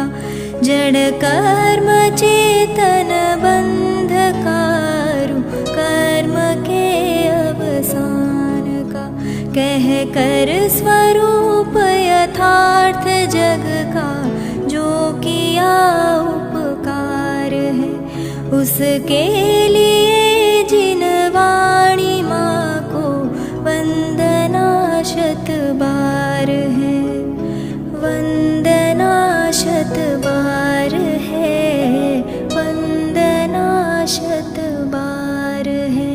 का जड़ कर्म चेतन बंधकारु कर्म के अवसान का कह कर स्वरूप यथार्थ जग का जो किया उपकार है उसके लिए जिन वाणी माँ को वंदना शत बार है वंदना शत बार है वंदना शत बार है।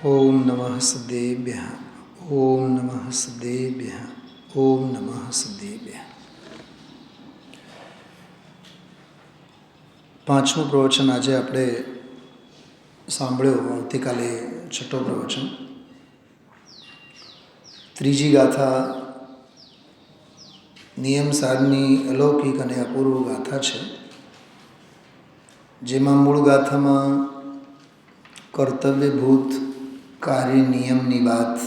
ओम नमः सदेभ्यः ओम नमः सदेभ्यः ओम नमः सदेभ्यः। પાંચમું પ્રવચન આજે આપણે સાંભળ્યું. આવતીકાલે છઠ્ઠો પ્રવચન. ત્રીજી ગાથા નિયમ સારની અલૌકિક અને અપૂર્વ ગાથા છે, જેમાં મૂળ ગાથામાં કર્તવ્યભૂત કાર્ય નિયમની વાત,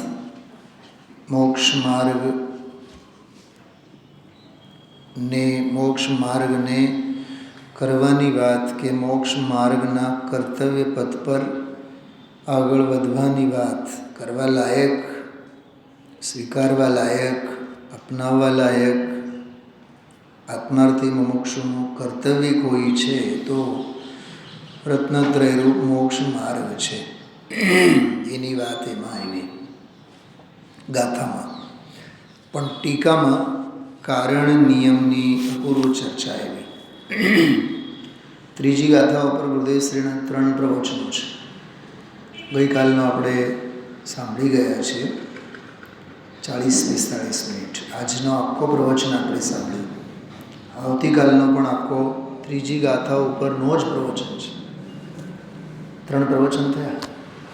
મોક્ષ માર્ગને કરવાની વાત કે મોક્ષ માર્ગના કર્તવ્ય પથ પર આગળ વધવાની વાત, કરવા લાયક, સ્વીકારવા લાયક, અપનાવવા લાયક આત્માર્થી મુમુક્ષુનું કર્તવ્ય કોઈ છે તો રત્નત્રયરૂપ મોક્ષ માર્ગ છે. એની વાત એમાં આવી ગાથામાં. પણ ટીકામાં કારણ નિયમની અપૂર્વ ચર્ચા આવી. ત્રીજી ગાથા ઉપર ગુરુદેવશ્રીના 3 પ્રવચનો છે. ગઈકાલનો આપણે સાંભળી ગયા છીએ 40-45 મિનિટ. આજનો આખો પ્રવચન આપણે સાંભળ્યું. આવતીકાલનો પણ આખો ત્રીજી ગાથા ઉપરનો જ પ્રવચન છે. 3 પ્રવચન થયા.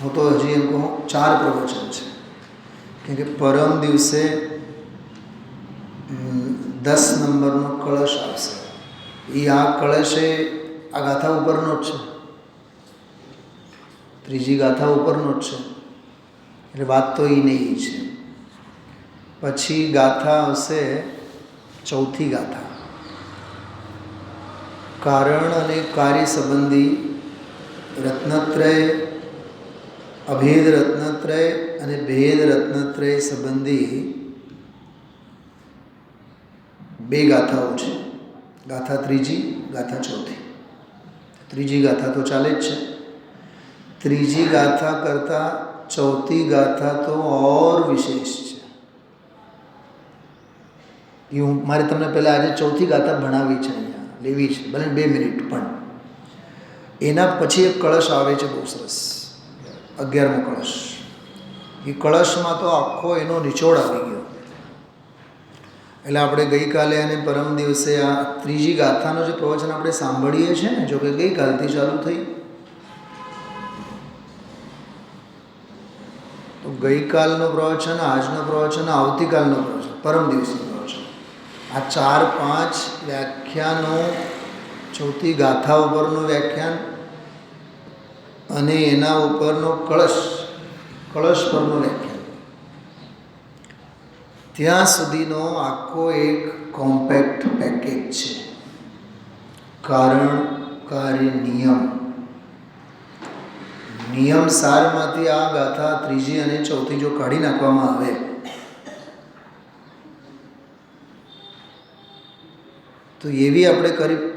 હું તો હજી એમ કહું 4 પ્રવચન છે, કેમ કે પરમ દિવસે 10 નંબરનો કળશ આવશે. એ આ કળશ એ આ ગાથા ઉપરનો જ છે, ત્રીજી ગાથા ઉપરનો જ છે, એટલે વાત તો એ નહીં છે. પછી ગાથા આવશે ચોથી ગાથા, કારણ અને કાર્ય સંબંધી રત્નત્રય, અભેદ રત્નત્રય અને ભેદ રત્નત્રય સંબંધી 2 ગાથાઓ છે. ગાથા ત્રીજી, ગાથા ચોથી. ત્રીજી ગાથા તો ચાલે જ છે. ત્રીજી ગાથા કરતાં ચોથી ગાથા તો ઓર વિશેષ છે. મારે તમને પહેલાં આજે ચોથી ગાથા ભણાવી છે, અહીંયા લેવી છે, ભલે 2 મિનિટ. પણ એના પછી એક કળશ આવે છે બહુ સરસ, 11મો કળશ. એ કળશમાં તો આખો એનો નિચોડ આવી ગયો. એટલે આપણે ગઈકાલે અને પરમ દિવસે આ ત્રીજી ગાથાનો જે પ્રવચન આપણે સાંભળીએ છીએ ને, જો કે ગઈકાલથી ચાલુ થઈ, તો ગઈકાલનો પ્રવચન, આજનો પ્રવચન, આવતીકાલનો પ્રવચન, પરમ દિવસનું પ્રવચન, આ 4-5 વ્યાખ્યાનો, ચોથી ગાથા ઉપરનું વ્યાખ્યાન અને એના ઉપરનો કળશ પરનું વ્યાખ્યાન, ત્યાં સુધીનો આખો એક કોમ્પેક્ટ પેકેજ છે. કારણ કાર્ય નિયમ સારમાંથી આ ગાથા ત્રીજી અને ચોથી જો કાઢી નાખવામાં આવે તો એવી આપણે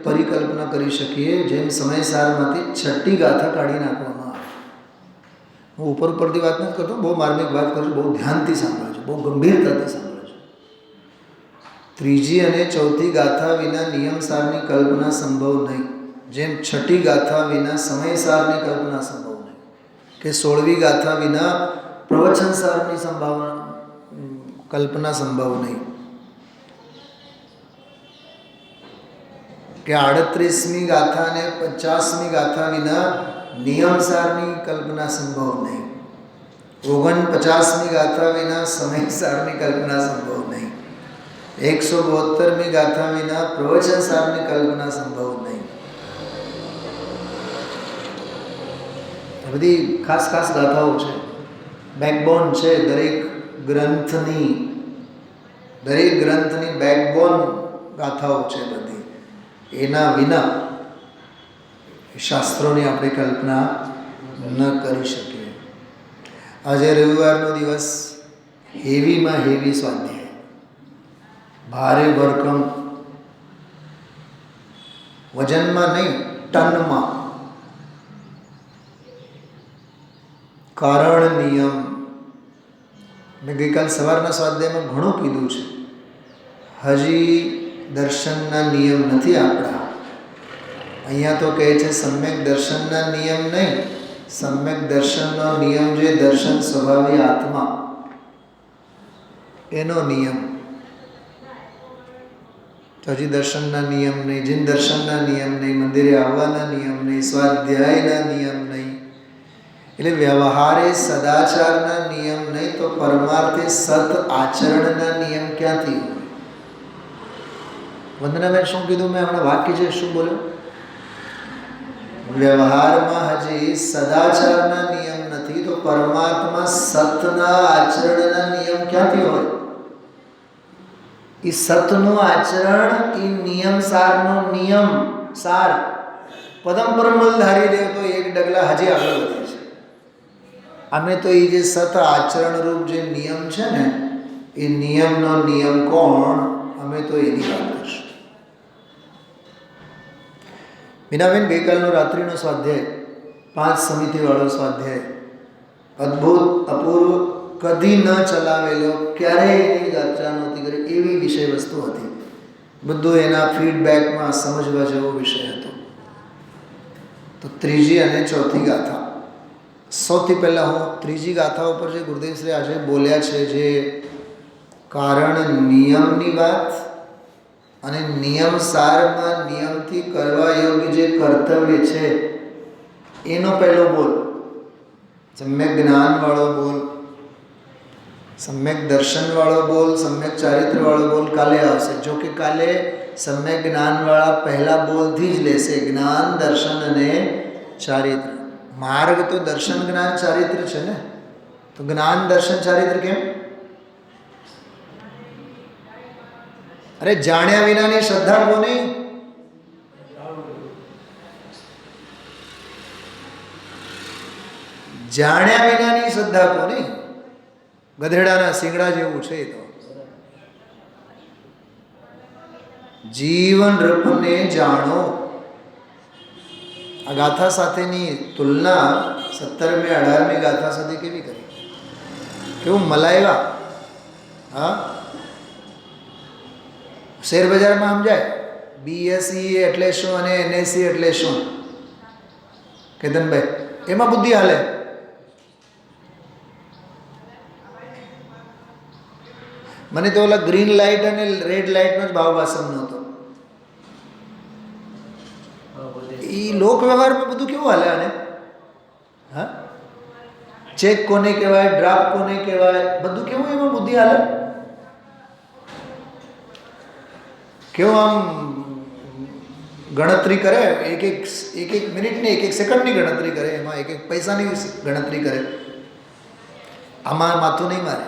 પરિકલ્પના કરી શકીએ જેમ સમયસારમાંથી છઠ્ઠી ગાથા કાઢી નાખવામાં આવે. હું ઉપરથી વાત નથી કરતો, બહુ માર્મિક વાત કરું છું, બહુ ધ્યાનથી સાંભળજો, બહુ ગંભીરતાથી સાંભળજો. ત્રીજી અને ચોથી ગાથા વિના નિયમસારની કલ્પના સંભવ નહીં, જેમ છઠ્ઠી ગાથા વિના સમયસારની કલ્પના સંભવ નહીં, કે 16મી ગાથા વિના પ્રવચનસારની કલ્પના સંભવ નહીં, કે 38મી ગાથા અને 50મી ગાથા વિના નિયમસારની કલ્પના સંભવ નહીં, 49મી ગાથા વિના સમયસારની કલ્પના સંભવ નહીં, 172મી ગાથા વિના પ્રવચનસારની કલ્પના સંભવ નહીં. આ બધી ખાસ ગાથાઓ છે, બેકબોન છે દરેક ગ્રંથની બેકબોન ગાથાઓ છે બધી. એના વિના શાસ્ત્રોની આપણે કલ્પના ન કરી શકીએ. આજે રવિવારનો દિવસ, હેવીમાં હેવી સ્વાધ્યાય, ભારે ભરકમ, વજનમાં નહીં ટનમાં. કારણ નિયમ. મેં ગઈકાલ સવારના સ્વાધ્યાયમાં ઘણું કીધું છે. હજી દર્શનના નિયમ નથી આપણા. અહીંયા તો કહે છે સમ્યક દર્શનના નિયમ નહીં, સમ્યક દર્શનનો નિયમ જે દર્શન સ્વભાવી આત્મા, એનો નિયમ. તો હજી દર્શનના નિયમ નહીં, જીન દર્શનના નિયમ નહીં, મંદિરે આવવાના નિયમ નહીં, સ્વાધ્યાયના નિયમ નહીં. એટલે વ્યવહારે સદાચારના નિયમ નહીં તો પરમાર્થે સત આચરણના નિયમ ક્યાંથી હોય? વંદનાબેન શું કીધું? મેં હમણાં વાક્ય છે શું બોલ્યો? વ્યવહારમાં હજી સદાચારના નિયમ નથી તો પરમાર્થમાં સતના આચરણના નિયમ ક્યાંથી હોય? એ સતનું આચરણ, એ નિયમ સારનો નિયમ સાર પદમ પરમલ ધારી દેવ તો એક ડગલા હજી આગળ વધે છે. અમે તો એ જે સત આચરણ રૂપ જે નિયમ છે ને, એ નિયમનો નિયમ કોણ? અમે તો એની વાત કરશું. મીનાબેન, ગઈકાલનો રાત્રિનો સ્વાધ્યાય, 5 સમિતિવાળો સ્વાધ્યાય, અદ્ભુત, અપૂર્વ, કદી ન ચલાવેલો, ક્યારેય એની ચર્ચા નહોતી કરી એવી વિષય વસ્તુ હતી. બધું એના ફીડબેકમાં સમજવા જેવો વિષય હતો. તો ત્રીજી અને ચોથી ગાથા. સૌથી પહેલાં હું ત્રીજી ગાથા ઉપર જે ગુરુદેવશ્રી આજે બોલ્યા છે, જે કારણ નિયમની વાત અને નિયમ સારમાં નિયમથી કરવા યોગ્ય જે કર્તવ્ય છે એનો પહેલો બોલ, સમ્યક જ્ઞાનવાળો બોલ, સમ્યક દર્શનવાળો બોલ, સમ્યક ચારિત્રવાળો બોલ કાલે આવશે. જો કે કાલે સમ્યક જ્ઞાનવાળા પહેલા બોલથી જ લેશે, જ્ઞાન, દર્શન અને ચારિત્ર. માર્ગ તો દર્શન, જ્ઞાન, ચારિત્ર છે ને, તો જ્ઞાન, દર્શન, ચારિત્ર કેમ? અરે જાણ્યા વિનાની શ્રદ્ધા કોની? જાણ્યા વિનાની શ્રદ્ધા કોની? ગધેડાના શિંગડા જેવું છે. તો જીવન રૂપને જાણો. આ ગાથા સાથેની તુલના 17મી 18મી ગાથા સાથે કેવી કરી? કેવું મલાયવા? હા, શેર બજારમાં સમજાય BSE એટલે શું અને NSE એટલે શું? કેતનભાઈ, એમાં બુદ્ધિ હાલે. મને તો ઓલા ગ્રીન લાઇટ અને રેડ લાઇટનો જ ભાવ વાસમ નહોતો. એ લોક વ્યવહારમાં બધું કેવું હાલે? આને હા, ચેક કોને કહેવાય, ડ્રાફ્ટ કોને કહેવાય, બધું કેવું એમાં બુદ્ધિ હાલે? કેવું આમ ગણતરી કરે, એક એક મિનિટની, એક સેકન્ડની ગણતરી કરે, એમાં એક પૈસાની ગણતરી કરે. આમાં માથું નહીં મારે.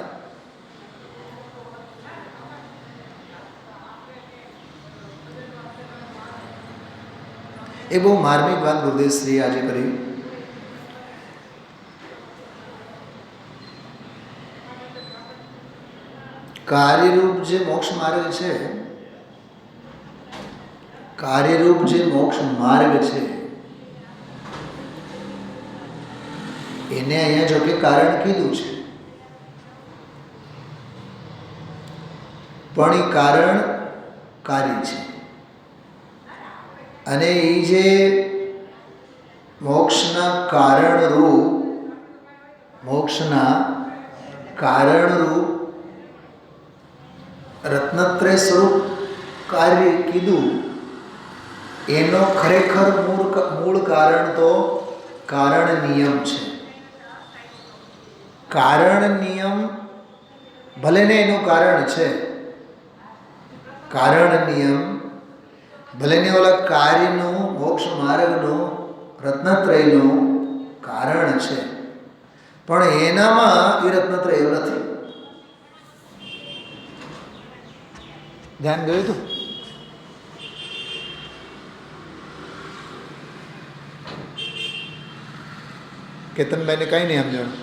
એ બહુ માર્મિક વાત ગુરુદેવશ્રી આજે કરી. કાર્યરૂપ જે મોક્ષ માર્ગ છે, કાર્યરૂપ જે મોક્ષ માર્ગ છે, એને અહીંયા જો કે કારણ કીધું છે, પણ એ કારણ કાર્ય છે. અને એ જે મોક્ષના કારણરૂપ રત્નત્રય સ્વરૂપ કાર્ય કીધું, એનો ખરેખર મૂળ કારણ તો કારણ નિયમ છે. કારણ નિયમ ભલે ને એનું કારણ છે, કારણ નિયમ ભલે ને ઓલા કાર્યનું, મોક્ષ માર્ગનું, રત્નત્રયનું કારણ છે, પણ એનામાં એ રત્નત્રય નથી. ધ્યાન ગયું હતું? કેતનભાઈને કંઈ નહીં સમજાણું.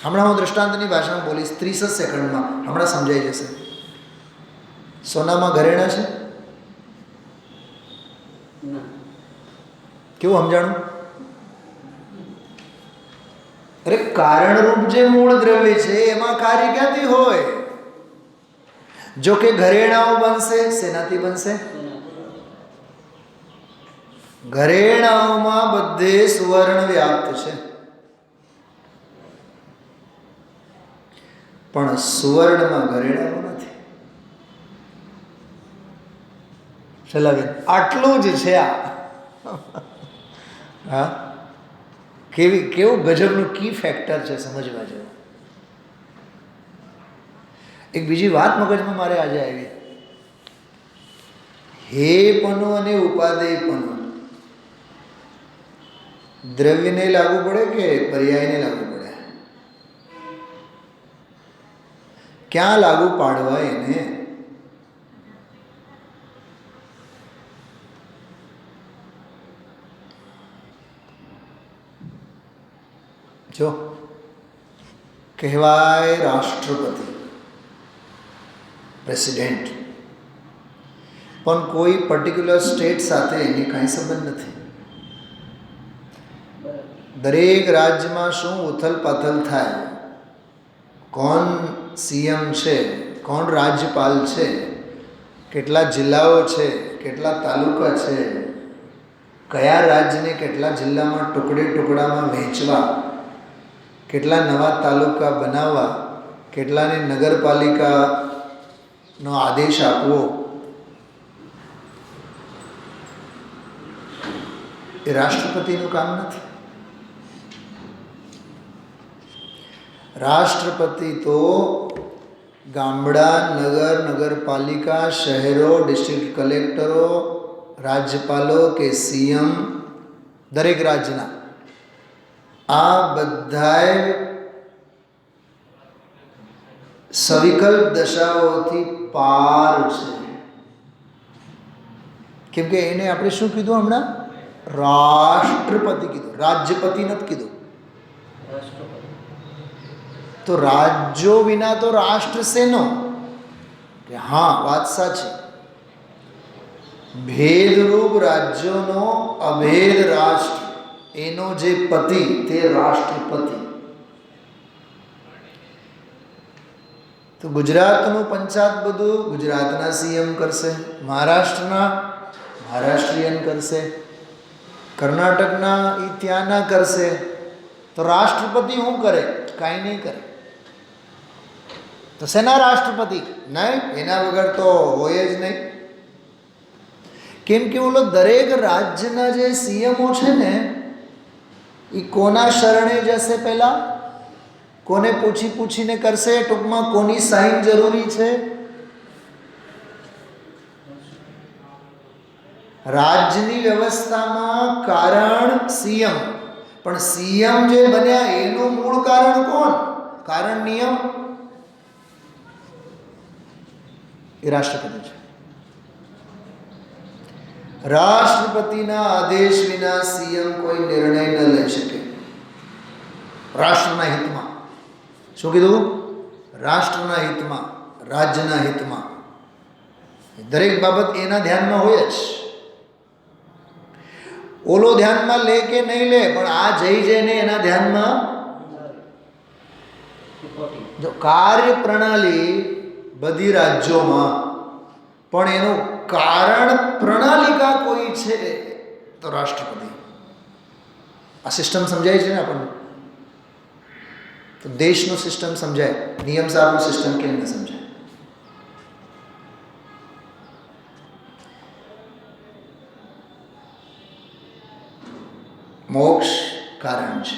હમણાં હું દૃષ્ટાંતની ભાષામાં બોલીશ 30 સેકન્ડમાં, હમણાં સમજાઈ જશે. સોનામાં ઘરેણા છે? કેવું સમજાણું? અરે કારણરૂપ જે મૂળ દ્રવ્ય છે એમાં કાર્ય ક્યાંથી હોય? જો કે ઘરેણાઓ બનશે, શેનાથી બનશે? ઘરેણાઓમાં બધે સુવર્ણ વ્યાપ્ત છે, પણ સુવર્ણમાં ઘરેણાઓ નથી. શૈલાબેન, આટલું જ છે આ. હા, કેવું ગજબનું કી ફેક્ટર છે, સમજવા જેવું. એક બીજી વાત મગજમાં મારે આજે આવી. હેપણું અને ઉપાદેયપણું દ્રવ્યને લાગુ પડે કે પર્યાયને લાગુ પડે? ક્યાં લાગુ પાડવા એને? જો કહેવાય રાષ્ટ્રપતિ, પ્રેસિડેન્ટ, પણ કોઈ પર્ટિક્યુલર સ્ટેટ સાથે એની કાંઈ સંબંધ નથી. દરેક રાજ્યમાં શું ઉથલ પાથલ થાય, કોણ સીએમ છે, કોણ રાજ્યપાલ છે, કેટલા જિલ્લાઓ છે, કેટલા તાલુકા છે, કયા રાજ્યને કેટલા જિલ્લામાં ટુકડે ટુકડામાં વહેંચવા, કેટલા નવા તાલુકા બનાવવા, કેટલાને નગરપાલિકાનો આદેશ આપવો, એ રાષ્ટ્રપતિનું કામ નથી. રાષ્ટ્રપતિ તો ગામડા, નગર, નગરપાલિકા, શહેરો, ડિસ્ટ્રિક્ટ કલેક્ટરો, રાજ્યપાલો કે સીએમ, દરેક રાજ્યના આ બધાય સવિકલ્પ દશાઓથી પાર છે. કેમ કે એને આપણે શું કીધું હમણાં? રાષ્ટ્રપતિ કીધું, રાજ્યપતિ નથી કીધું. તો રાજ્યો વિના તો રાષ્ટ્ર શેનો? કે હા, વાત સાચી. ભેદરૂપ રાજ્યોનો અભેદ રાષ્ટ્ર, એનો જે પતિ તે રાષ્ટ્રપતિ. તો ગુજરાતનું પંચાયત બધું ગુજરાતના સીએમ કરશે, મહારાષ્ટ્રના મહારાષ્ટ્રીયન કરશે, કર્ણાટકના એ ત્યાંના કરશે. તો રાષ્ટ્રપતિ શું કરે? કાંઈ નહીં કરે. તો શેના રાષ્ટ્રપતિ? નહીં, એના વગર તો હોય જ નહીં. કેમ કે ઓલો દરેક રાજ્યના જે સીએમઓ છે ને, એ કોના શરણે જશે? પહેલા કોને પૂછીને કરશે? ટૂંકમાં કોની સાઈન જરૂરી છે? રાજ્યની વ્યવસ્થામાં કારણ સીએમ, પણ સીએમ જે બન્યા એનું મૂળ કારણ કોણ? કારણ નિયમ, એ રાષ્ટ્રપતિ છે. રાષ્ટ્રપતિના આદેશ વિના સીએમ કોઈ નિર્ણય ન લઈ શકે. રાષ્ટ્રના હિતમાં. શું કીધું? રાષ્ટ્રના હિતમાં, રાજ્યના હિતમાં. દરેક બાબત એના ધ્યાનમાં હોય જ. ઓલો ધ્યાનમાં લે કે નહીં લે, પણ આ જઈ જઈને એના ધ્યાનમાં. જો કાર્ય પ્રણાલી બધી રાજ્યોમાં, પણ એનું કારણ પ્રણાલિકા કોઈ છે તો રાષ્ટ્રપતિ. આ સિસ્ટમ સમજાય છે ને આપણને? તો દેશનું સિસ્ટમ સમજાય, નિયમ સારનું સિસ્ટમ કેમ ન સમજાય? મોક્ષ કારણ છે,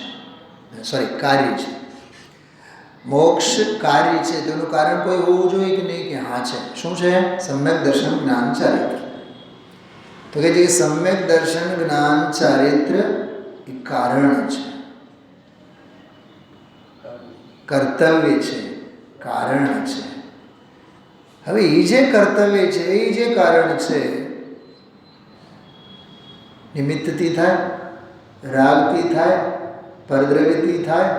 કાર્ય છે. મોક્ષ કાર્ય છે, તેનું કારણ કોઈ હોવું જોઈએ કે નહીં? કે હા છે. શું છે? સમ્યક દર્શન જ્ઞાન ચારિત્ર. તો કે જે સમ્યક દર્શન જ્ઞાન ચારિત્ર એ કારણ છે, કર્તવ્ય છે, કારણ છે. હવે એ જે કર્તવ્ય છે, એ જે કારણ છે, નિમિત્તથી થાય, રાગથી થાય, પરદ્રવ્યથી થાય,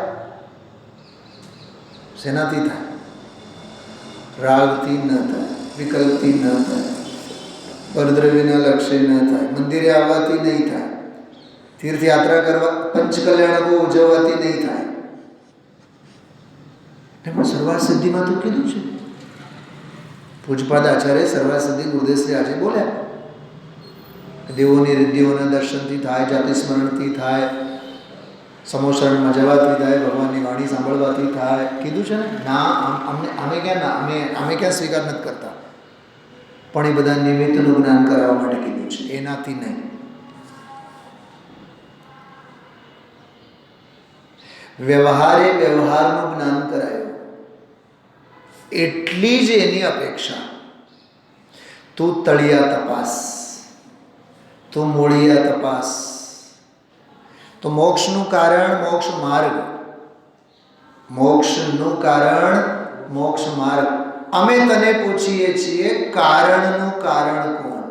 શેનાથી થાય? રાગથી ન થાય, વિકલ્પથી ન થાય, પરદ્રવ્યના લક્ષ્ય ન થાય, મંદિરે આવવાથી નહીં થાય, તીર્થયાત્રા કરવા, પંચકલ્યાણકો ઉજવવાથી નહીં થાય. એમાં સર્વાર્થ સિદ્ધિમાં તો કીધું છે. પૂજપાદ આચાર્ય સર્વાર્થ સિદ્ધિ ગુરુદેવશ્રી આજે બોલ્યા, દેવોની રિદ્ધિઓના દર્શનથી થાય, જાતિ સ્મરણથી થાય, સમોસરણમાં જવાથી થાય, ભગવાનની વાણી સાંભળવાથી થાય. કીધું છે ને? ના, અમે ક્યાં ના, અમે ક્યાં સ્વીકાર નથી કરતા, પણ એ બધા નિમિત્તનું જ્ઞાન કરાવવા માટે કીધું છે, એનાથી નહીં. વ્યવહારે વ્યવહારનું જ્ઞાન કરાયું, એટલી જ એની અપેક્ષા. તું તળિયા તપાસ, તું મૂળિયા તપાસ. તો મોક્ષનું કારણ મોક્ષ માર્ગ, મોક્ષનું કારણ મોક્ષ માર્ગ. અમે તને પૂછીએ છીએ, કારણનું કારણ કોણ?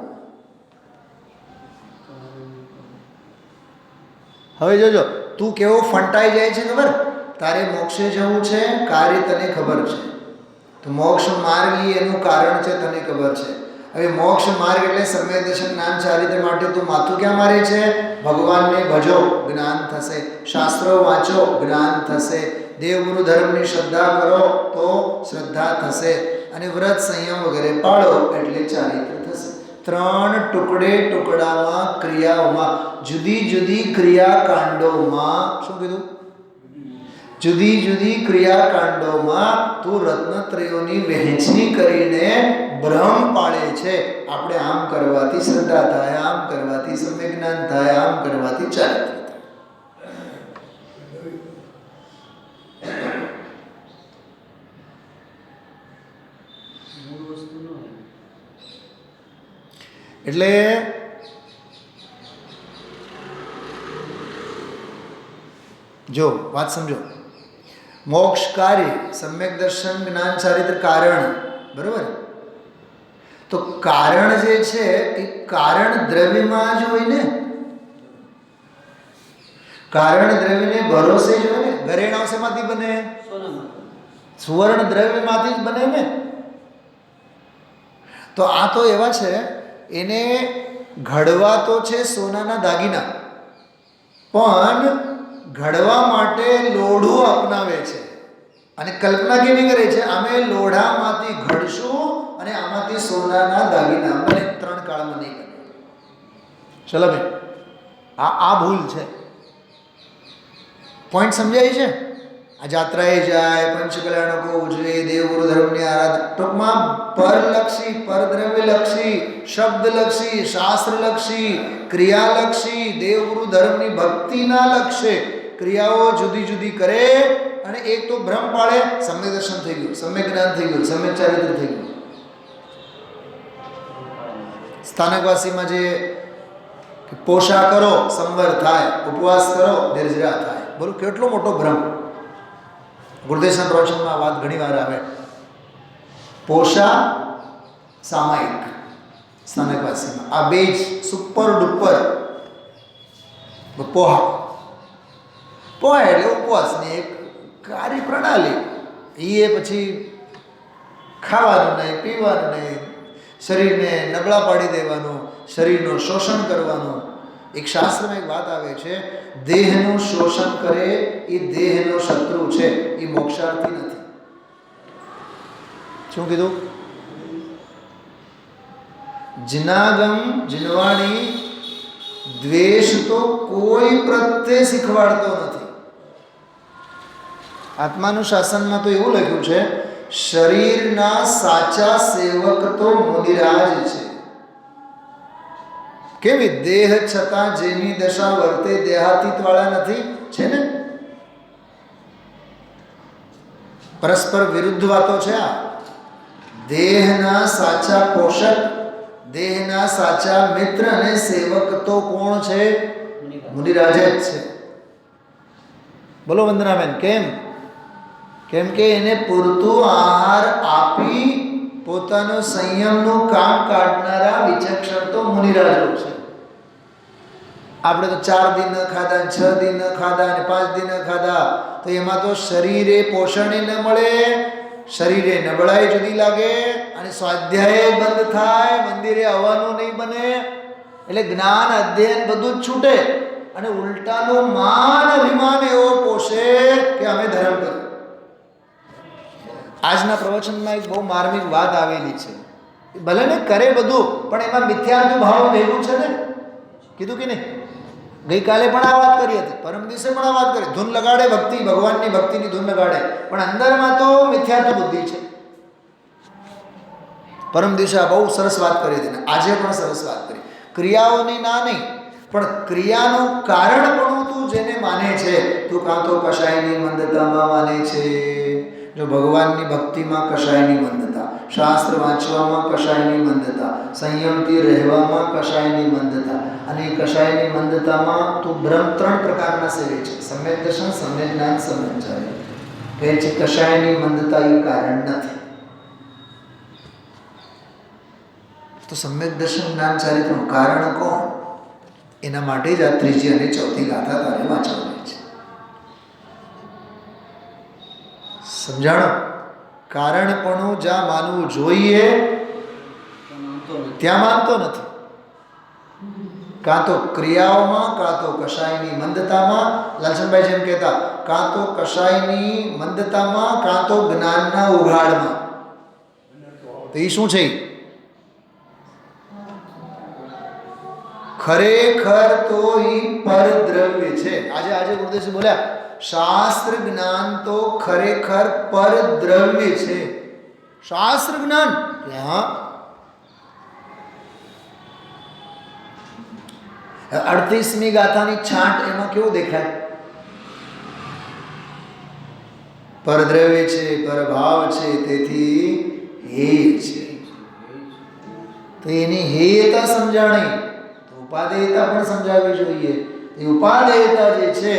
હવે જોજો, તું કેવો ફંટાઈ જાય છે ખબર? તારે મોક્ષે જવું છે, કાર્ય તને ખબર છે, તો મોક્ષ માર્ગ એનું કારણ છે, તને ખબર છે. હવે મોક્ષ માર્ગ એટલે સમ્યક દર્શન જ્ઞાન ચારિત્ર માટે તું માથું ક્યાં મારે છે? ભગવાનને ભજો, જ્ઞાન થશે. શાસ્ત્રો વાંચો, જ્ઞાન થશે. દેવગુરુ ધર્મની શ્રદ્ધા કરો તો શ્રદ્ધા થશે. અને વ્રત સંયમ વગેરે પાળો એટલે ચારિત્ર થશે. 3 ટુકડામાં ક્રિયાઓમાં, જુદી જુદી ક્રિયાકાંડોમાં, શું કીધું? જુદી જુદી ક્રિયાકાંડોમાં તું રત્નત્રયોની વહેંચણી કરીને ભ્રમ પાડે છે. આપણે આમ કરવાથી શ્રદ્ધા થાય, આમ કરવાથી સમ્યક જ્ઞાન થાય, આમ કરવાથી ચારિત્ર થાય. એટલે જો વાત સમજો, મોક્ષ કાર્ય, સમ્યક દર્શન, જ્ઞાન ચારિત્ર કારણ, બરોબર? તો કારણ જે છે એ કારણ દ્રવ્યમાં જ હોય ને, કારણ દ્રવ્યને ભરોસે જ હોય ને. ઘરેણાં શેમાંથી બને? સુવર્ણ દ્રવ્યમાંથી જ બને ને. તો આ તો એવા છે, એને ઘડવા તો છે સોનાના દાગીના, પણ ઘડવા માટે લોઢું અપનાવે છે. અને કલ્પના કેવી કરે છે? અમે લોઢામાંથી ઘડશું અને આમાંથી સોનાના દાગીના બને. 3 કાળમાં નહીં બને. ચલો ભાઈ, આ ભૂલ છે. પોઈન્ટ સમજાય છે? આ જાત્રાએ જાય, પંચકલ્યાણકો ઉજવે, દેવગુરુ ધર્મની આરાધના, ટૂંકમાં પરલક્ષી, પરદ્રવ્યલક્ષી, શબ્દલક્ષી, શાસ્ત્રલક્ષી, ક્રિયાલક્ષી, દેવગુરુ ધર્મની ભક્તિના લક્ષ્ય ક્રિયાઓ જુદી જુદી કરે. અને એક તો ભ્રમ પાડે, સમ્યક દર્શન થઈ ગયું, સમ્યક જ્ઞાન થઈ ગયું, સમ્યક ચારિત્ર થઈ ગયું. સ્થાનકવાસીમાં જે પોષા કરો સંવર થાય, ઉપવાસ કરો નિર્જરા થાય. બોલો કેટલો મોટો ભ્રમ. ગુરુદેવના પ્રવચનમાં વાત ઘણી વાર આવે. પોષા સામાયિક સ્થાનકવાસીમાં આ બે જ સુપર ડુપર. પોહા એટલે ઉપવાસની એક કાર્યપ્રણાલી. એ પછી ખાવાનું નહીં, પીવાનું નહીં, શરીરને નબળા પાડી દેવાનું, શરીરનું શોષણ કરવાનું. એક શાસ્ત્રમાં એક વાત આવે છે, દેહનું શોષણ કરે એ દેહનો શત્રુ છે, એ મોક્ષાર્થી નથી. શું કીધું? જિનાગમ જિનવાણી દ્વેષ તો કોઈ પ્રત્યે શીખવાડતો નથી. આત્માનું શાસનમાં તો એવું લખ્યું છે, શરીરના સાચા સેવક તો મુનિરાજ છે. કેવી? દેહ છતાં જેની દશા વર્તે દેહાતીત વાળા નથી, છે ને? પરસ્પર વિરુદ્ધ વાતો છે આ. દેહના સાચા પોષક, દેહના સાચા મિત્ર અને સેવક તો કોણ છે? મુનિરાજ જ છે. બોલો વંદનાબેન, કેમ? કેમ કે એને પૂરતું આહાર આપી પોતાનું સંયમનું કામ કાઢનારા વિચક્ષણ તો મુનિરાજો છે. આપણે તો 4 દિન ન ખાધા, 6 દિન ન ખાધા અને 5 દિન ન ખાધા, તો એમાં તો શરીરે પોષણ ન મળે, શરીરે નબળાઈ જુદી લાગે અને સ્વાધ્યાય બંધ થાય, મંદિરે આવવાનું નહીં બને, એટલે જ્ઞાન અધ્યયન બધું જ છૂટે અને ઉલટાનું માન અભિમાન એવો પોષે કે અમે ધર્મ કર્યું. આજના પ્રવચનમાં એક બહુ માર્મિક વાત આવેલી છે. ભલે ને કરે બધું પણ એમાં મિથ્યાત્વ ભાવ ભેગું છે ને. કીધું કે નહીં? ગઈકાલે પણ આ વાત કરી હતી, પરમ દિવસે પણ આ વાત કરી. ધૂન લગાડે ભક્તિ, ભગવાનની ભક્તિની ધૂન લગાડે, પણ અંદરમાં તો મિથ્યાત્વ બુદ્ધિ છે. પરમ દિવસે આ બહુ સરસ વાત કરી હતી, આજે પણ સરસ વાત કરી. ક્રિયાઓની ના નહીં, પણ ક્રિયાનું કારણ પણ તું જેને માને છે, તું કાં તો કશાયની મંદતામાં માને છે, જો ભગવાનની ભક્તિમાં કશાયની મંદતા, શાસ્ત્ર વાંચવામાં કશાયની મંદતા, સંયમથી રહેવામાં કશાયની મંદતા, અને એ કશાયની મંદતામાં તું બ્રહ્મ 3 પ્રકારના સેવે છે: સમ્યક દર્શન, સમ્યક જ્ઞાન, સમ્યક ચારિત્ર. કહે છે કશાયની મંદતા એ કારણ નથી. તો સમ્યક દર્શન, જ્ઞાન, ચારિત્રનું કારણ કોણ? એના માટે જ આ 3જી અને 4થી ગાથા તારે વાંચવાની છે. સમજાણો? કારણપણું જ્યાં માનવું જોઈએ ત્યાં માનતો નથી. કાં તો ક્રિયાઓમાં, કાં તો કશાયની મંદતામાં. લાલચંદભાઈ જેમ કહેતા, કાં તો કશાયની મંદતામાં, કાં તો જ્ઞાનના ઉઘાડમાં. તો એ શું છે? ખરેખર તો એ પરદ્રવ્ય છે. આજે ગુરુદેવજી બોલ્યા, શાસ્ત્ર જ્ઞાન તો ખરેખર પરદ્રવ્ય છે. શાસ્ત્ર જ્ઞાન, હા, 38મી ગાથાની છાંટ એમાં કેવું દેખાય? પરદ્રવ્ય છે, પરભાવ છે, તેથી હેય છે. તો એની હેયતા સમજાણી તો ઉપાદેયતા પણ સમજાવવી જોઈએ. એ ઉપાદેયતા જે છે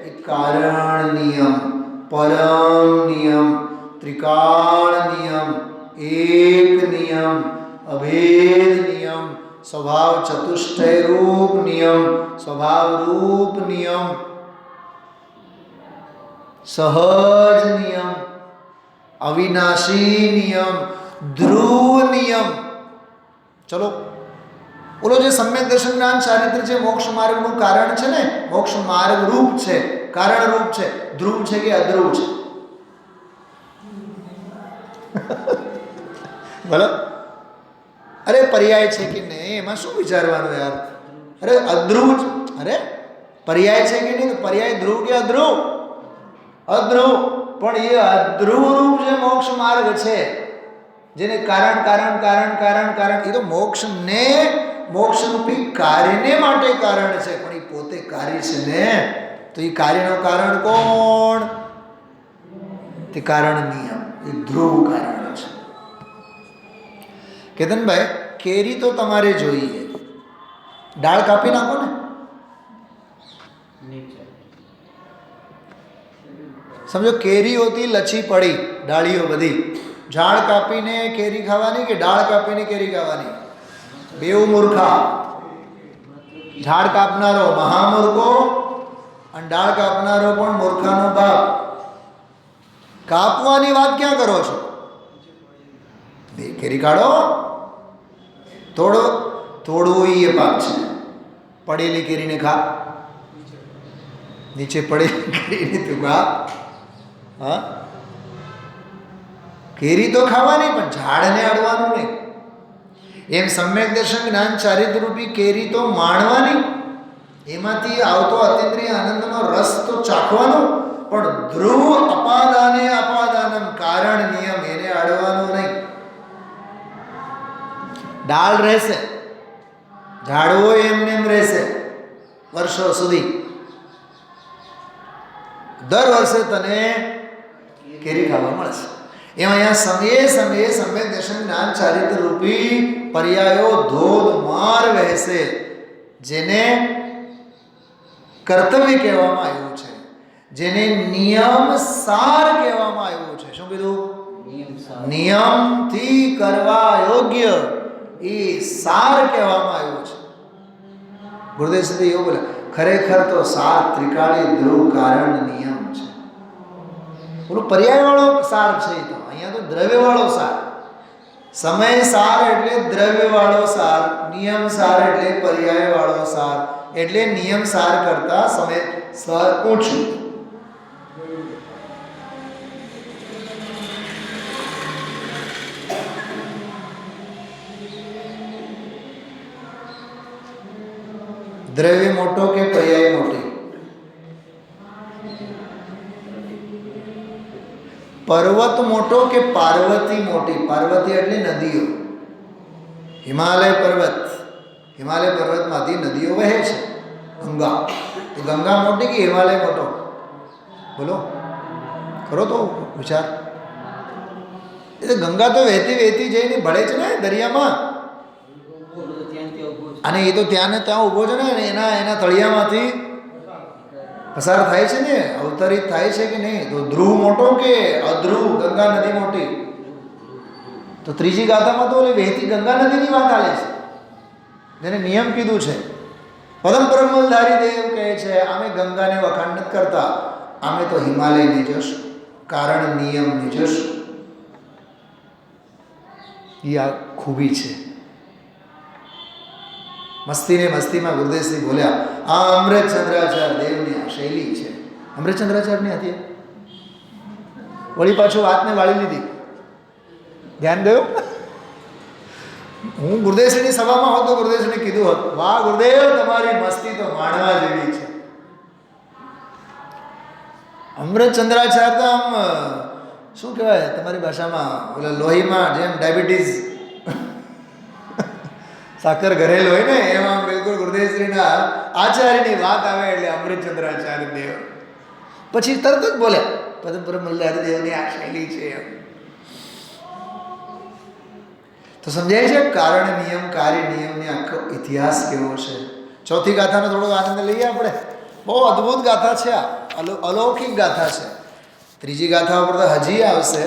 એ કારણ નિયમ, પરમ નિયમ, ત્રિકાળ નિયમ, એક નિયમ, અભેદ નિયમ, સ્વભાવ ચતુષ્ટય રૂપ નિયમ, સ્વભાવ રૂપ નિયમ, સહજ નિયમ, અવિનાશી નિયમ, ધ્રુવ નિયમ. ચલો, બોલો, જે સમ્યક દર્શન, જ્ઞાન, ચારિત્ર જે મોક્ષ માર્ગનું કારણ છે ને, મોક્ષ માર્ગ રૂપ છે, કારણ રૂપ છે, ધ્રુવ છે કે અધ્રુવ છે? બોલો. અરે પર્યાય છે કે નહીં, એમાં શું વિચારવાનું યાર? અરે અધ્રુવ, અરે પર્યાય છે કે નહીં? પર્યાય ધ્રુવ કે અધ્રુવ? અધ્રુવ. પણ એ અધ્રુવ રૂપ જે મોક્ષ માર્ગ છે, જેને કારણ કારણ કારણ કારણ કારણ, એ તો મોક્ષને, મોક્ષરૂપી કાર્યને માટે કારણ છે, પણ એ પોતે કાર્ય છે ને. તો એ કાર્યનું કારણ કોણ? તે કારણ નિયમ, એ ધ્રુવ કારણ છે. કેતનભાઈ, કેરી તો તમારે જોઈએ, ડાળ કાપી નાખો ને. સમજો કેરી હોતી લચ્છી પડી, ડાળીઓ બધી. ઝાડ કાપીને કેરી ખાવાની કે ડાળ કાપીને કેરી ખાવાની? બેઉ મૂર્ખા. ઝાડ કાપનારો મહામૂર્ખો અને ડાળ કાપનારો પણ મૂર્ખાનો બાપ. કાપવાની વાત ક્યાં કરો છો? કેરી કાઢો. તોડવું એ પાપ છે. પડેલી કેરીને ખા, નીચે પડેલી કેરીને તું ખા. હા, કેરી તો ખાવાની, પણ ઝાડને અડવાનું નહીં. એમ સમ્યક દર્શન, જ્ઞાન, ચારિત્ર રૂપી કેરી તો માણવાની, એમાંથી આવતો અતિન્દ્રિય આનંદનો રસ તો ચાખવાનો, પણ ધ્રુવ અપાદાને અપાદાનમ, કારણ નિયમ, એને અડવાનો નહીં. ડાળ રહેશે, ઝાડવો એમને એમ રહેશે વર્ષો સુધી. દર વર્ષે તને કેરી ખાવા મળશે. એમ અહીંયા સમયે સમયે સમ્યક દર્શન, જ્ઞાન, ચારિત્ર રૂપી પર્યાયો ધોધમાર વહેશે, જેને કર્તવ્ય કહેવામાં આવ્યું છે, જેને નિયમ સાર કહેવામાં આવ્યું છે. શું કીધું? નિયમથી કરવા યોગ્ય એ સાર કહેવામાં આવ્યો છે. ગુરુદેવ સુધી એવું બોલે, ખરેખર તો સાર ત્રિકાળી ધ્રુવ કારણ નિયમ છે. બોલો પર્યાયવાળો સાર છે. તો અહીંયા તો દ્રવ્યવાળો સાર. સમય સાર એટલે દ્રવ્યવાળો સાર, નિયમ સાર એટલે પર્યાયવાળો સાર. એટલે નિયમ સાર કરતા સમય સાર ઓછું. દ્રવ્ય મોટો કે પર્યાય મોટી? પર્વત મોટો કે પાર્વતી મોટી? પાર્વતી એટલે નદીઓ. હિમાલય પર્વતમાંથી નદીઓ વહે છે. ગંગા, એ ગંગા મોટી કે હિમાલય મોટો? બોલો, કરો તો વિચાર. એ ગંગા તો વહેતી જઈને ભળે છે ને દરિયામાં, અને એ તો ત્યાં ને ત્યાં ઊભો છે ને, એના તળિયામાંથી પસાર થાય છે ને, અવતરિત થાય છે કે નહીં? તો ધ્રુવ મોટો કે અધ્રુવ ગંગા નદી મોટી? તો ત્રીજી ગાથામાં તો વહેતી ગંગા નદીની વાત આવે છે, જેને નિયમ કીધું છે. પરમ બ્રહ્મધારી દેવ કહે છે, અમે ગંગાને વખાણ નથી કરતા, અમે તો હિમાલયને જશું, કારણ નિયમને જશું. એ આ ખૂબી છે. મસ્તીમાં ગુરુદેવશ્રી બોલ્યા, આ અમૃતચંદ્રાચાર્ય દેવની આ શૈલી છે. અમૃતચંદ્રાચાર્યની હતી, વળી પાછું વાતને વાળી લીધી. ધ્યાન ગયું? હું ગુરુદેવશ્રીની સભામાં હોત તો ગુરુદેવશ્રીને કીધું હોત, વાહ ગુરુદેવ, તમારી મસ્તી તો માણવા જેવી છે. અમૃતચંદ્રાચાર્ય તો આમ શું કહેવાય તમારી ભાષામાં, ઓલા લોહીમાં જેમ ડાયાબિટીસ સાકર ઘરેલ હોય ને, એમાં બિલકુલ ગુરુદેવશ્રીના આચાર્યની વાત આવે એટલે અમૃતચંદ્રાચાર્ય દેવ પછી તરત જ બોલે, પરમ બ્રહ્મધારી દેવની આ શૈલી છે. તો સમજાય છે કારણ નિયમ કાર્ય નિયમની આખો ઇતિહાસ કેવો છે. ચોથી ગાથાનો થોડો આનંદ લઈએ આપણે. બહુ અદ્ભુત ગાથા છે આ, અલૌકિક ગાથા છે. ત્રીજી ગાથા ઉપર તો હજી આવશે.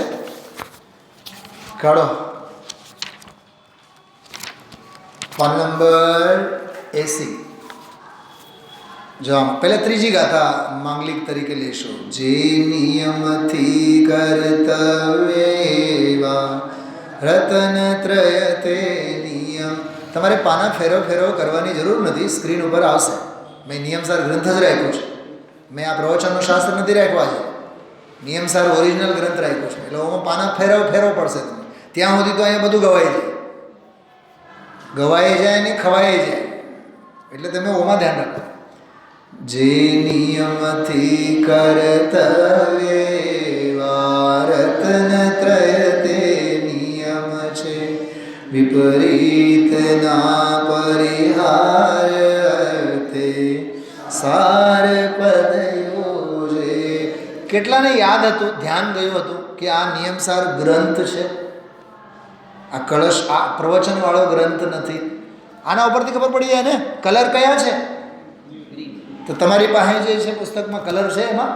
કાઢો પાન નંબર 80. જો પહેલા ત્રીજી ગાથા માંગલિક તરીકે લેશો. જે નિયમથી કર્તવ્ય રતન ત્રય તે નિયમ. તમારે પાના ફેરવ કરવાની જરૂર નથી, સ્ક્રીન ઉપર આવશે. મેં નિયમસાર ગ્રંથ જ રાખ્યો છે. મેં આ પ્રવચનનું શાસ્ત્ર નથી રાખ્વા છે, નિયમસાર ઓરિજિનલ ગ્રંથ રાખ્યો છે. એટલે ઓમાં પાના ફેરવ પડશે તમને. ત્યાં સુધી તો અહીંયા બધું ગવાઈ જાય ને ખવાઈ જાય. એટલે તમે ઓમાં ધ્યાન રાખો. જે નિયમથી કર્તવ્ય રતન ત્રય તે નિયમ છે, વિપરીત ના પરિહાર તે સાર પદયો છે. કેટલાને યાદ હતું, ધ્યાન ગયું હતું કે આ નિયમસાર ગ્રંથ છે, આ કળશ, આ પ્રવચનવાળો ગ્રંથ નથી. આના ઉપરથી ખબર પડી જાય ને કલર કયા છે. તો તમારી પાસે જે છે પુસ્તકમાં કલર છે એમાં,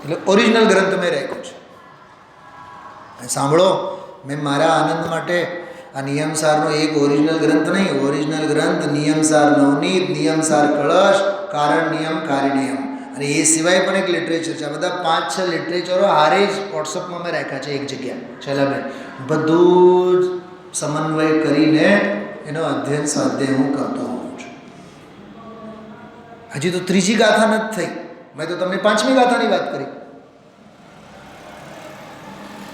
એટલે ઓરિજિનલ ગ્રંથ મેં રાખ્યો છે. સાંભળો, મેં મારા આનંદ માટે આ નિયમસારનો એક ઓરિજિનલ ગ્રંથ નહીં, ઓરિજિનલ ગ્રંથ નિયમસાર નવનીત, નિયમસાર કળશ, કારણ નિયમ કાર્ય નિયમ, અને એ સિવાય પણ એક લિટરેચર છે. આ બધા 5-6 લિટરેચરો હારે જ વોટ્સઅપમાં મેં રાખ્યા છે એક જગ્યા. છેલ્લા બધું જ સમન્વય કરીને એનો અધ્યયન સ્વાધ્યાય હું કરતો હોઉં છું. હજી તો ત્રીજી ગાથા નથી થઈ, મેં તો તમને 5મી ગાથાની વાત કરી.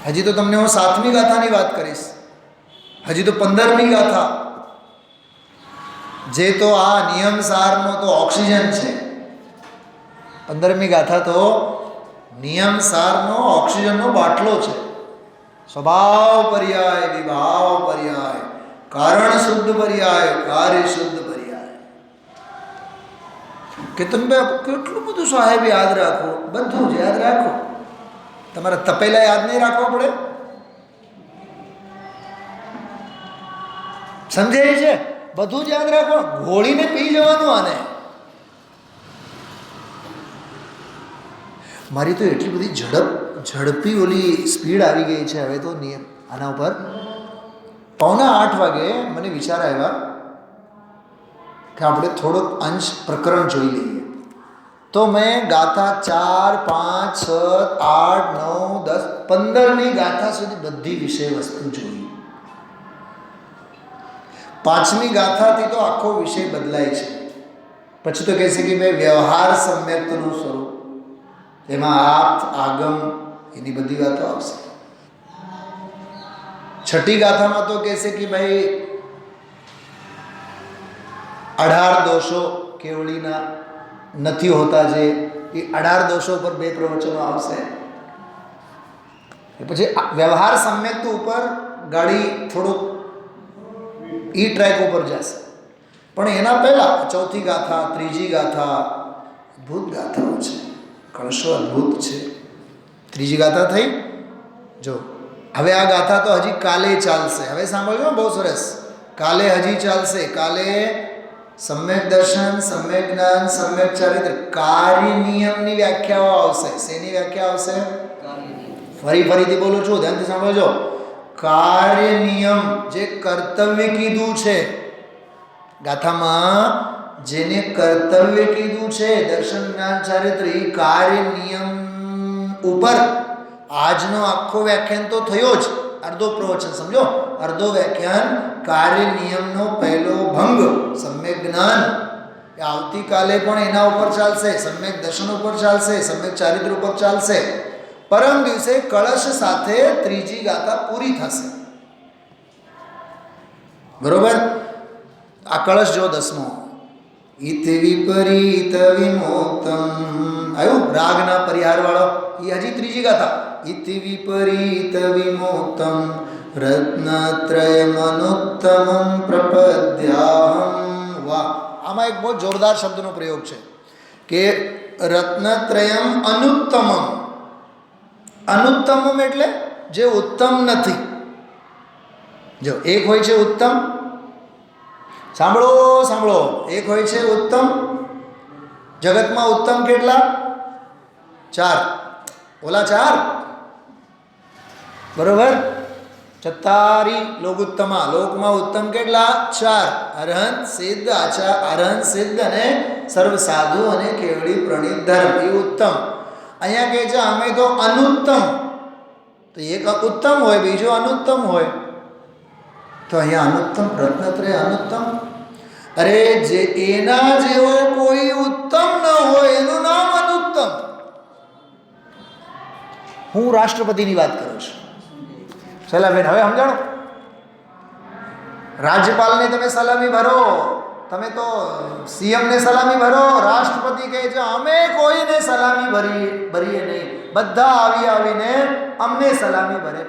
હજી તો તમને હું 7મી ગાથાની વાત કરીશ. હજી તો 15મી ગાથા, જે તો આ નિયમસારનો તો ઓક્સિજન છે. 15મી ગાથા તો નિયમસારનો ઓક્સિજનનો બાટલો છે. સ્વભાવ પર્યાય, વિભાવ પર્યાય, કારણ શુદ્ધ પર્યાય, કાર્ય શુદ્ધ પર્યાય. કે તમે કેટલું બધું સાહેબ યાદ રાખો, બધું જ યાદ રાખો. તમારે તપેલા યાદ નહીં રાખવા પડે. સમજાય છે? બધું જ યાદ રાખો, ઘોળીને પી જવાનું. આને મારી તો એટલી બધી ઝડપી ઓલી સ્પીડ આવી ગઈ છે હવે તો નિયમ આના ઉપર. 7:45 વાગે મને વિચાર આવ્યા કે આપણે થોડોક અંશ પ્રકરણ જોઈ લઈએ. તો મેં ગાથા 4, 5, 7, 8, 9, 10, 15ની ગાથા સુધી બધી વિષય વસ્તુ જોઈ. 5મી ગાથાથી તો આખો વિષય બદલાય છે. પછી તો કહે છે કે ભાઈ વ્યવહાર સમ્યક્તનું સ્વરૂપ, એમાં આર્થ આગમ એની બધી વાતો આવશે. 6ઠી ગાથામાં તો કહે છે કે ભાઈ 18 દોષો કેવળીના નથી હોતા, જે એ 18 દોષો પર 2 પ્રવચનો આવશે. પછી વ્યવહાર સમ્યક્ત ઉપર ગાડી થોડુંક ઈ ટ્રેક ઉપર જશે. પણ એના પહેલા 4થી ગાથા, 3જી ગાથા અદ્ભુત ગાથાઓ છે, કળશો અદ્ભુત છે. 3જી ગાથા થઈ. જો હવે આ ગાથા તો હજી કાલે ચાલશે. હવે સાંભળજો, બહુ સરસ. કાલે હજી ચાલશે. કાલે સમ્યક દર્શન, સમ્યક જ્ઞાન, સમ્યક ચારિત્ર, કાર્ય નિયમની વ્યાખ્યાઓ આવશે. શેની વ્યાખ્યા આવશે? ફરીથી બોલું છું, ધ્યાનથી સાંભળજો. કાર્ય નિયમ, જે કર્તવ્ય કીધું છે ગાથામાં, જેને કર્તવ્ય કીધું છે દર્શન જ્ઞાન ચારિત્ર, એ કાર્ય નિયમ ઉપર આજનો આખો વ્યાખ્યાન તો થયો જ, અર્ધો પ્રવચન સમજો, અર્ધો વ્યાખ્યાન કાર્ય નિયમનો પહેલો ભંગ સમ્યક જ્ઞાન, એ આવતીકાલે પણ એના ઉપર ચાલશે. સમ્યક દર્શન ઉપર ચાલશે, સમ્યક ચારિત્ર ઉપર ચાલશે. પરમ દિવસે કળશ સાથે 3જી ગાથા પૂરી થશે. બરોબર? આ કળશ જો 10મો. ઇતિ વિપરીત વિમોક્તમ આવ્યું, રાગના પરિહાર વાળો, એ હજી 3જી ગાથા. ઇતિ વિપરીત વિમોક્તમ રત્નત્રયમનુત્તમં પ્રપદ્યાહમ. વાહ, આમાં એક બહુ જોરદાર શબ્દનો પ્રયોગ છે કે રત્નત્રયમ અનુત્તમમ. અનુત્તમમ એટલે જે ઉત્તમ નથી. જો એક હોય છે ઉત્તમ, સાંભળો, એક હોય છે ઉત્તમ. જગતમાં ઉત્તમ કેટલા? 4. ઓલા 4, બરોબર? ચત્તારી લોકોત્તમા, લોકમાં ઉત્તમ કેટલા? 4. અરહંત, સિદ્ધ, અરહંત, સિદ્ધ અને સર્વ સાધુ અને કેવડી પ્રણીત ધર્મ, એ ઉત્તમ. અહીંયા કહે છે અમે તો અનુત્તમ. તો એક ઉત્તમ હોય, બીજો અનુત્તમ હોય. તો અહીંયા અનુત્તમ, રત્નત્રય અનુત્તમ. અરે જે એના જેવો કોઈ ઉત્તમ ન હોય એનું નામ અનુત્તમ. હું રાષ્ટ્રપતિની વાત કરું છું. સલામીન, હવે સમજાણો? રાજ્યપાલને તમે સલામી ભરો, તમે તો સીએમને સલામી ભરો. રાષ્ટ્રપતિ કહે છે અમે કોઈને સલામી ભરીએ નહીં, બધા આવીને અમને સલામી ભરે.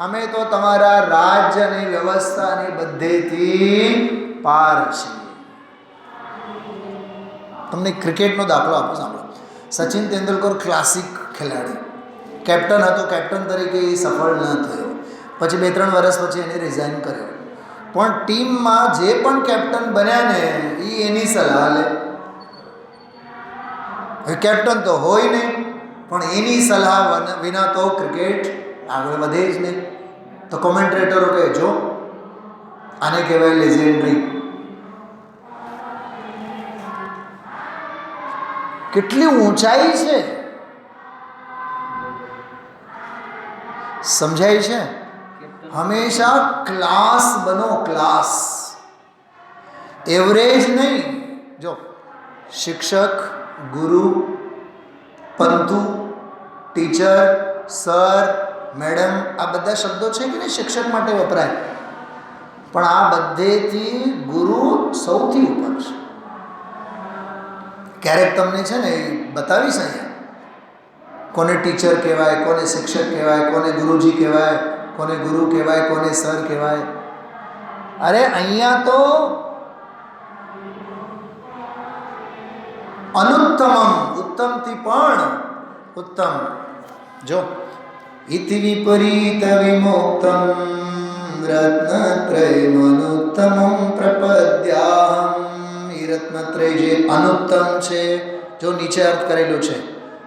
અમે તો તમારા રાજ્યની વ્યવસ્થાની બધેથી પાર છીએ. તમને ક્રિકેટનો દાખલો આપો, સાંભળો. સચિન તેંડુલકર ક્લાસિક ખેલાડી, કેપ્ટન હતો. કેપ્ટન તરીકે એ સફળ ન થયો. પછી 2-3 વર્ષ પછી એને રિઝાઇન કર્યો. પણ ટીમમાં જે પણ કેપ્ટન બન્યા ને એ એની સલાહ લે. હવે કેપ્ટન તો હોય નહીં, પણ એની સલાહ વિના તો ક્રિકેટ આગળ વધે જ નહીં. તો કોમેન્ટ્રેટરો કહે જો આને કહેવાય લેજેન્ડરી. કેટલી ઊંચાઈ છે, સમજાય છે? હંમેશા ક્લાસ બનો, ક્લાસ, એવરેજ નહીં. જો શિક્ષક, ગુરુ, પંતુ, ટીચર, સર, મેડમ, આ બધા શબ્દો છે કે નહીં, શિક્ષક માટે વપરાય. પણ આ બધેથી ગુરુ સૌથી ઉપર છે. ક્યારેક તમને છે ને એ બતાવીશ અહીંયા કોને ટીચર કહેવાય, કોને શિક્ષક કહેવાય, કોને ગુરુજી કહેવાય, કોને ગુરુ કહેવાય, કોને સર કહેવાય. અરે અહીંયા તો અનુત્તમમ, ઉત્તમથી પણ ઉત્તમ. જો ઇતિ વિપરીત વિમોક્તમ રત્નત્રયમનુત્તમં પ્રપદ્યાહમ. એ રત્નત્રય જે અનુત્તમ છે, જો નીચે અર્થ કરેલું છે,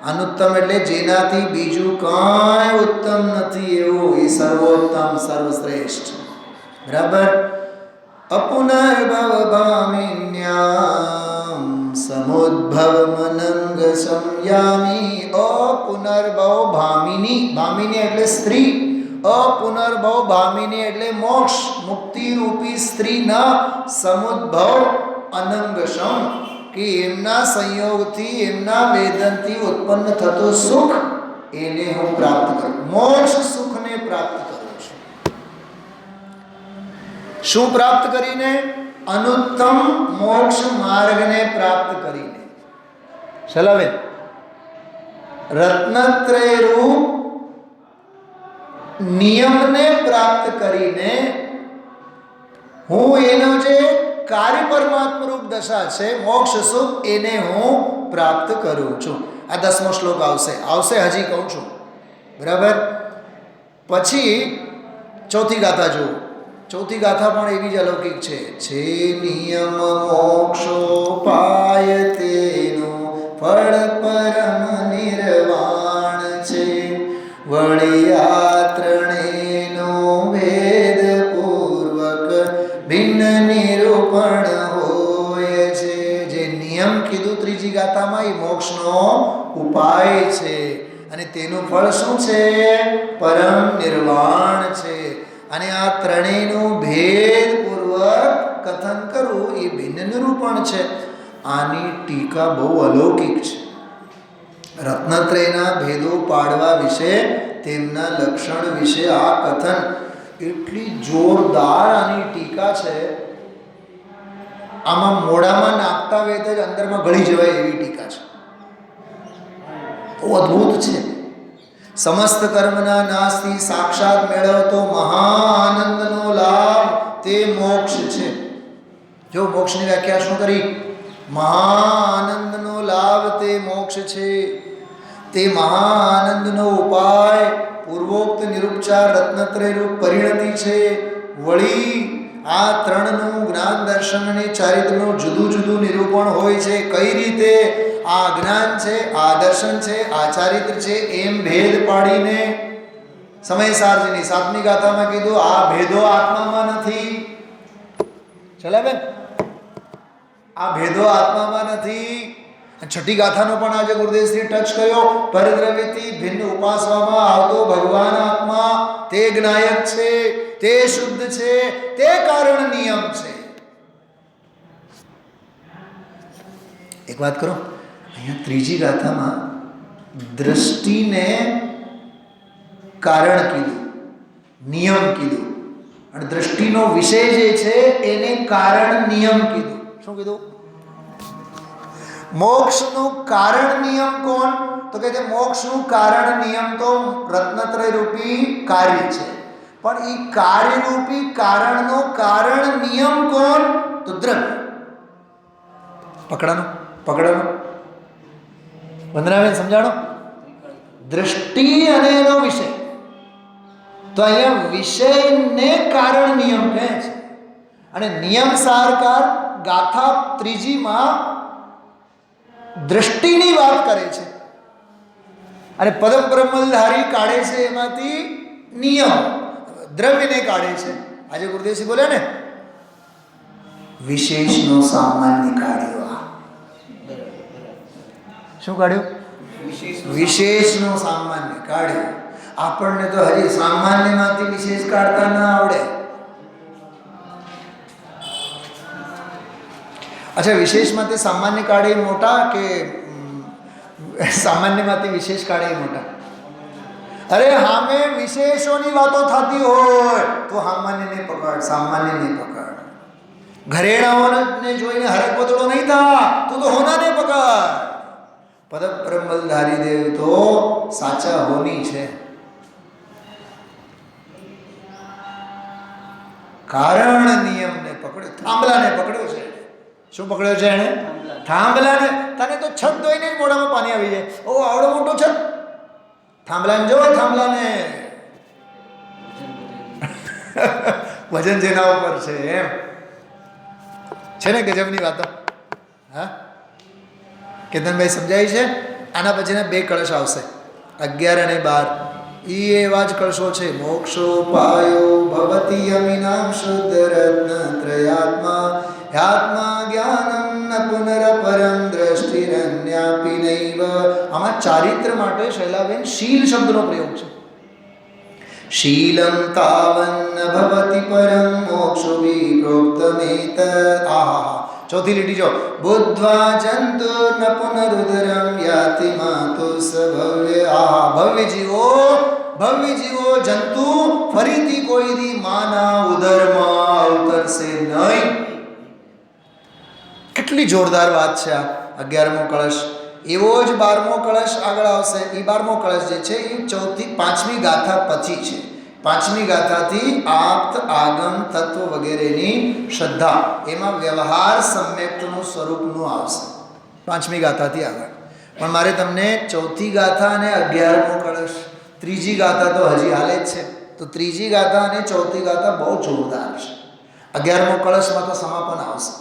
અનુત્તમ એટલે જેનાથી બીજું કાંઈ ઉત્તમ નથી એવું, એ સર્વોત્તમ સર્વશ્રેષ્ઠ. બરાબર. અપુનર્ભવ ભામિન્યામ સમુદ્ભવ મનંગ સંયામી. અપુનર્ભવ ભામિની, ભામિની એટલે સ્ત્રી. અપુનર્ભવ ભામિની એટલે મોક્ષ મુક્તિ રૂપી સ્ત્રીના સમુદ્ભવ અનંગશમ, કે એમના સંયોગથી એમના વેદનથી ઉત્પન્ન થતું સુખ એને હું પ્રાપ્ત કરું. મોક્ષ સુખને પ્રાપ્ત કરું છું. શું પ્રાપ્ત કરીને? અનુત્તમ મોક્ષ માર્ગને પ્રાપ્ત કરીને. ચલાવે રત્નત્રય રૂપ નિયમને પ્રાપ્ત કરીને હું એનો જે કાર્ય પરમાત્મા રૂપ દશા છે મોક્ષ સુખ એને હું પ્રાપ્ત કરું છું. આ 10મો શ્લોક આવશે હજી કહું છું. બરાબર. પછી ચોથી ગાથા જુઓ. ચોથી ગાથા પણ એવી જ અલૌકિક છે. છે નિયમ મોક્ષોપાય તેનું ફળ પરમ નિર્વાણ છે. વળિયા ત્રણેનો ભેદ પૂર્વક ભિન્ન નિરૂપણ હોય છે. જે નિયમ કીધું ત્રીજી ગાથામાં એ મોક્ષનો ઉપાય છે અને તેનું ફળ શું છે? પરમ નિર્વાણ છે. અને આ ત્રણેયનું ભેદપૂર્વક કથન કરવું એ ભિન્ન નિરૂપણ છે. આની ટીકા બહુ અલૌકિક છે. રત્નત્રયના ભેદો પાડવા વિશે, તેમના લક્ષણ વિશે આ કથન એટલી જોરદાર આની ટીકા છે. આમાં મોઢામાં નાખતા વેત જ અંદરમાં ગળી જવાય એવી ટીકા છે. બહુ અદ્ભુત છે. સમસ્ત કર્મના નાશથી સાક્ષાત મેળવતો મહાઆનંદનો લાભ તે મોક્ષ છે. જો મોક્ષની વ્યાખ્યા શું કરી? મહાઆનંદનો લાભ તે મોક્ષ છે. તે મહાઆનંદનો ઉપાય પૂર્વોક્ત નિરૂપચાર રત્નત્રય રૂપ પરિણતિ છે. વળી આ ત્રણનું જ્ઞાન દર્શન અને ચારિત્રનું જુદું જુદું નિરૂપણ હોય છે. કઈ રીતે? આ જ્ઞાન છે, આ દર્શન છે, આ ચારિત્ર છે, એમ ભેદ પાડીને સમયસારજીની 7મી ગાથામાં કીધું આ ભેદો આત્મામાં નથી. ચલાવે આ ભેદો આત્મામાં નથી. 6ઠી ગાથાનો પણ આજે ગુરુદેવશ્રી ટચ કર્યો. પરદ્રવ્યથી ભિન્ન ઉપાસવામાં આવતો ભગવાન આત્મા તે જ્ઞાયક છે, તે શુદ્ધ છે, તે કારણ નિયમ છે. એક વાત કરો, અહીંયા ત્રીજી ગાથામાં દ્રષ્ટિને કારણ કીધું, નિયમ કીધું, અને દ્રષ્ટિનો વિષય જે છે એને કારણ નિયમ કીધું. શું કીધું? મોક્ષનું કારણ નિયમ કોણ? તો કે મોક્ષનું કારણ નિયમ તો રત્નત્રય રૂપી કાર્ય છે. પણ એ કાર્ય રૂપી કારણનો કારણ નિયમ કોણ? તો દ્રવ્ય. પકડાનો વંદનાબેન સમજાણો. દ્રષ્ટિ અને એનો વિષય. તો અહીંયા વિષયને કારણ નિયમ કહે છે. અને નિયમ સારકાર ગાથા ત્રીજીમાં દ્રષ્ટિની વાત કરે છે અને પદમ બ્રહ્મધારી કાઢે છે એમાંથી નિયમ, દ્રવ્યને કાઢે છે. આજે ગુરુદેવજી બોલ્યા ને વિશેષનો સામાન્ય કાઢ્યો. શું કાઢ્યું? વિશેષનો સામાન્ય કાઢ્યો. આપણને તો હજી સામાન્યમાંથી વિશેષ કાઢતા ના આવડે. અચ્છા, વિશેષમાંથી સામાન્ય કાઢે મોટા કે સામાન્યમાંથી વિશેષ કાઢે મોટા? અરે હામે વિશેષોની વાતો થતી હોય તો સામાન્યને પકડ, સામાન્યને પકડ. ઘરેણાઓને જોઈને હરક બદલો નહીં થા, તું તો હોનાને પકડ. પદબ્રહ્મલધારી દેવ તો સાચા હોની છે. કારણ નિયમને પકડ્યો, થાંભલાને પકડ્યો છે. શું પકડ્યો છે એને? થાંભલાને. તને તો છત ધોઈને જ મોઢામાં પાણી આવી જાય. ઓ આવડો મોટો છત, થાંભલાને જો, થાંભલાને વજન જેના ઉપર છે એમ છે ને. ગજબની વાતો. હા, કેતનભાઈ સમજાય છે? આના પછીના 2 કળશ આવશે, 11 અને 12. એ એવા જ કળશો છે. મોક્ષોપાયો ભવતી યમિનામ શુદ્ધ રત્ન ત્રયાત્મા યાત્મા જ્ઞાનમ ન પુનરપરમ દ્રષ્ટિરન્યાપી નૈવ. આમાં ચારિત્ર માટે શૈલાબેન શીલ શબ્દનો પ્રયોગ છે. શીલમ તાવન્ન ભવતી પરમ મોક્ષોભી પ્રોક્તમેત. આહા, ચોથી લીટી જો. બુદ્ધ્વા જંતુ ન પુનરુદરમ યાતિ માતુ સભવ્ય. આહા, ભવ્ય જીવો જંતુ ફરીથી કોઈ દી માના ઉદરમાં અવતરશે નહીં. કેટલી જોરદાર વાત છે આ 11મો કળશ. એવો જ 12મો કળશ આગળ આવશે. એ 12મો કળશ જે છે એ 5મી ગાથા પછી છે. 5મી ગાથાથી આપ્ત આગમ તત્વ વગેરેની શ્રદ્ધા, એમાં વ્યવહાર સમ્યક્તનું સ્વરૂપનું આવશે 5મી ગાથાથી આગળ. પણ મારે તમને 4થી ગાથા અને 11મો કળશ, 3જી ગાથા તો હજી હાલે જ છે, તો 3જી ગાથા અને 4થી ગાથા બહુ જોરદાર છે. 11મો કળશમાં તો સમાપન આવશે.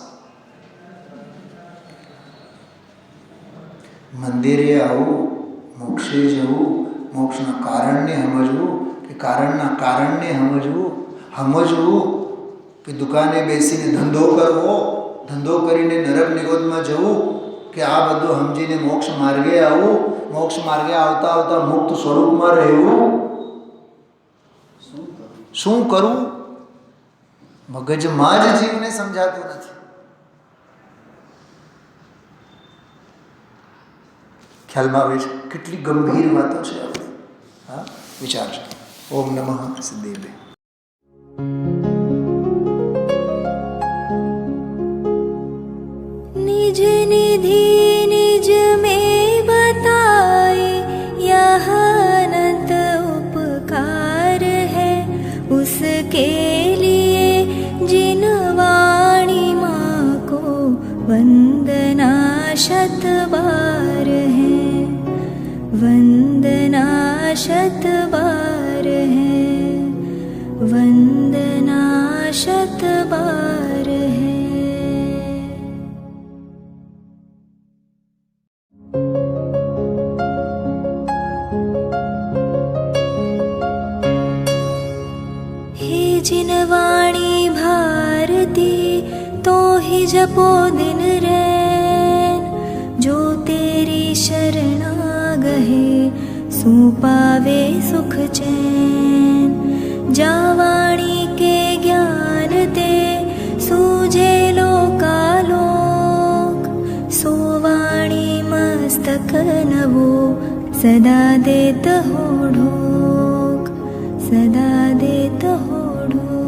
મંદિરે આવવું, મોક્ષે જવું, મોક્ષના કારણને સમજવું કે કારણના કારણને સમજવું કે દુકાને બેસીને ધંધો કરવો, ધંધો કરીને નરક નિરોધમાં જવું કે આ બધું સમજીને મોક્ષ માર્ગે આવવું, મોક્ષ માર્ગે આવતા આવતા મુક્ત સ્વરૂપમાં રહેવું. શું કરવું મગજમાં જ જીવને સમજાતું નથી. ખ્યાલમાં આવે છે કેટલી ગંભીર વાતો છે આપણે. હા, વિચારજો. ઓમ નમઃ સિદ્ધેવે. निज निधि निज में बताए यह अनंत उपकार है उसके लिए जिन वाणी माँ को वंदना शत बार है, वंदना शत बार है, वंदना शत बार है. हे जिन वाणी भारती तो ही जपो दिन रैन, जो तेरी शरणा गहे सो पावे सुख चैन. जा वाणी के ज्ञान ते सूझे लोकालोक, सो वाणी मस्तक नवो सदा देत हो ढोक, सदा देत हो ढोक.